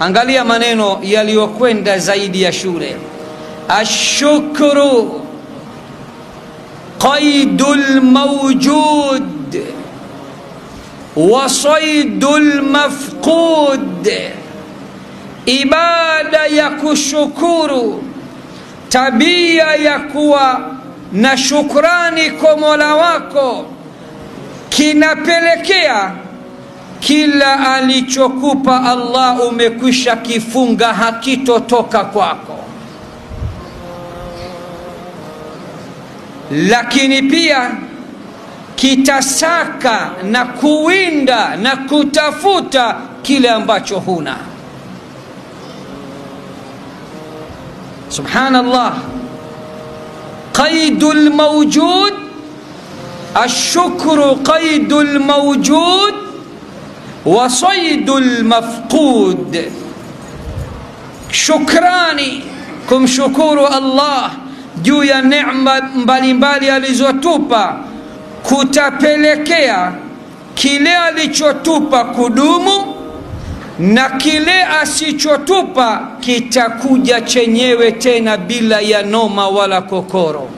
Angalia maneno yaliyokwenda zaidi ya shule. Ashukru qaidul mawjud wa saydul mafqud. Ibada ya kushukuru, tabia ya kuwa na shukrani kwa Mola wako, kinapelekea kila alichokupa Allah umekwisha kifunga, hakitotoka kwako. Lakini pia kitasaka na kuwinda na kutafuta kile ambacho huna. Subhanallah. Qaidul mawjud, ashukru qaidul mawjud wa saydul mafqud. Shukrani, kumshukuru Allah juu ya neema mbalimbali alizotupa, kutapelekea kile alichotupa kudumu, na kile asichotupa kitakuja chenyewe tena bila ya noma wala kokoro.